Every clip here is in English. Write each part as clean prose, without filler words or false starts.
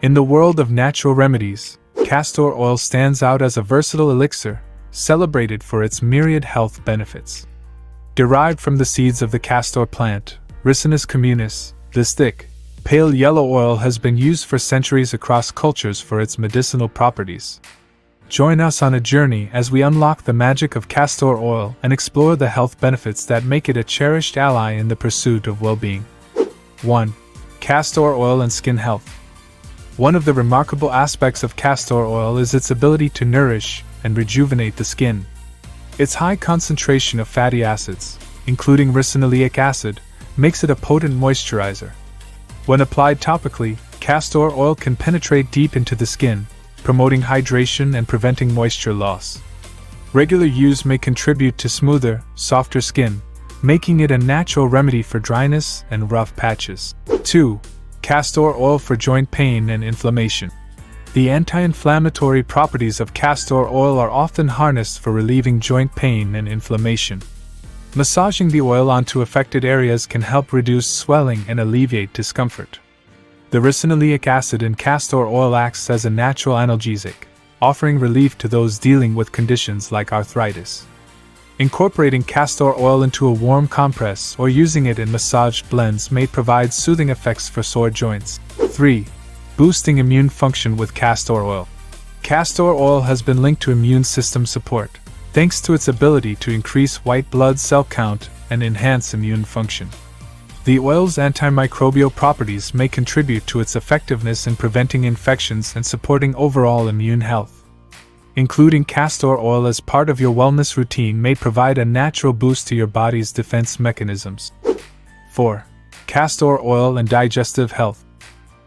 In the world of natural remedies, castor oil stands out as a versatile elixir, celebrated for its myriad health benefits. Derived from the seeds of the castor plant, Ricinus communis, this thick, pale yellow oil has been used for centuries across cultures for its medicinal properties. Join us on a journey as we unlock the magic of castor oil and explore the health benefits that make it a cherished ally in the pursuit of well-being. 1. Castor oil and skin health. One of the remarkable aspects of castor oil is its ability to nourish and rejuvenate the skin. Its high concentration of fatty acids, including ricinoleic acid, makes it a potent moisturizer. When applied topically, castor oil can penetrate deep into the skin, promoting hydration and preventing moisture loss. Regular use may contribute to smoother, softer skin, making it a natural remedy for dryness and rough patches. 2. Castor oil for joint pain and inflammation. The anti-inflammatory properties of castor oil are often harnessed for relieving joint pain and inflammation. Massaging the oil onto affected areas can help reduce swelling and alleviate discomfort. The ricinoleic acid in castor oil acts as a natural analgesic, offering relief to those dealing with conditions like arthritis. Incorporating castor oil into a warm compress or using it in massage blends may provide soothing effects for sore joints. 3. Boosting immune function with castor oil. Castor oil has been linked to immune system support, thanks to its ability to increase white blood cell count and enhance immune function. The oil's antimicrobial properties may contribute to its effectiveness in preventing infections and supporting overall immune health. Including castor oil as part of your wellness routine may provide a natural boost to your body's defense mechanisms. 4. Castor oil and digestive health.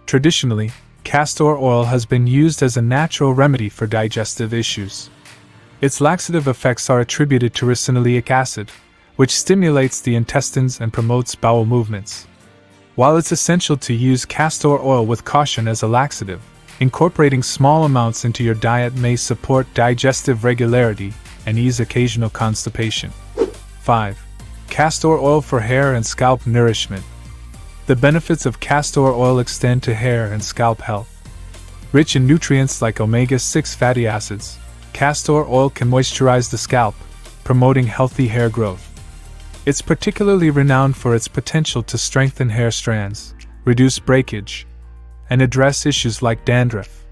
Traditionally, castor oil has been used as a natural remedy for digestive issues. Its laxative effects are attributed to ricinoleic acid, which stimulates the intestines and promotes bowel movements. While it's essential to use castor oil with caution as a laxative, incorporating small amounts into your diet may support digestive regularity and ease occasional constipation. 5. Castor oil for hair and scalp nourishment. The benefits of castor oil extend to hair and scalp health. Rich in nutrients like omega-6 fatty acids, castor oil can moisturize the scalp, promoting healthy hair growth. It's particularly renowned for its potential to strengthen hair strands, reduce breakage, and address issues like dandruff.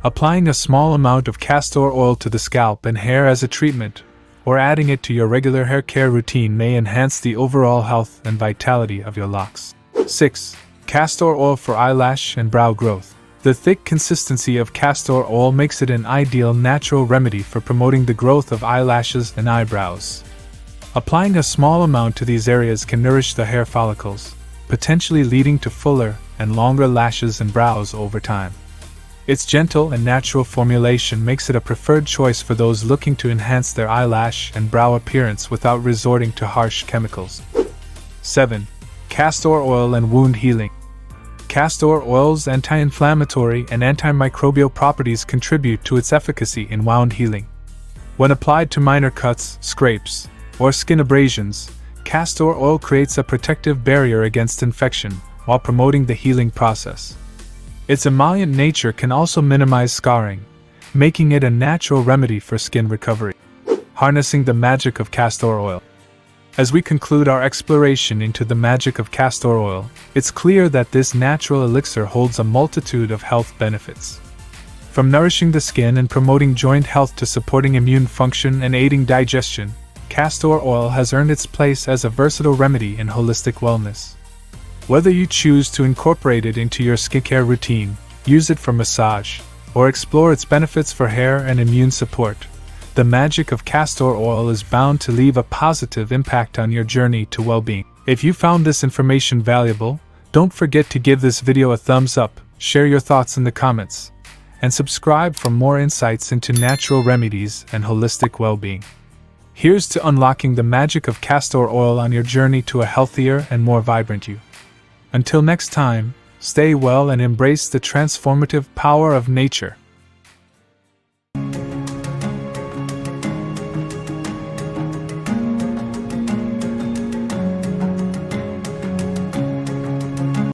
Applying a small amount of castor oil to the scalp and hair as a treatment, or adding it to your regular hair care routine may enhance the overall health and vitality of your locks. 6. Castor oil for eyelash and brow growth. The thick consistency of castor oil makes it an ideal natural remedy for promoting the growth of eyelashes and eyebrows. Applying a small amount to these areas can nourish the hair follicles, potentially leading to fuller and longer lashes and brows over time. Its gentle and natural formulation makes it a preferred choice for those looking to enhance their eyelash and brow appearance without resorting to harsh chemicals. 7. Castor oil and wound healing. Castor oil's anti-inflammatory and antimicrobial properties contribute to its efficacy in wound healing. When applied to minor cuts, scrapes, or skin abrasions, castor oil creates a protective barrier against infection while promoting the healing process. Its emollient nature can also minimize scarring, making it a natural remedy for skin recovery. Harnessing the magic of castor oil. As we conclude our exploration into the magic of castor oil, it's clear that this natural elixir holds a multitude of health benefits. From nourishing the skin and promoting joint health to supporting immune function and aiding digestion, castor oil has earned its place as a versatile remedy in holistic wellness. Whether you choose to incorporate it into your skincare routine, use it for massage, or explore its benefits for hair and immune support, the magic of castor oil is bound to leave a positive impact on your journey to well-being. If you found this information valuable, don't forget to give this video a thumbs up, share your thoughts in the comments, and subscribe for more insights into natural remedies and holistic well-being. Here's to unlocking the magic of castor oil on your journey to a healthier and more vibrant you. Until next time, stay well and embrace the transformative power of nature.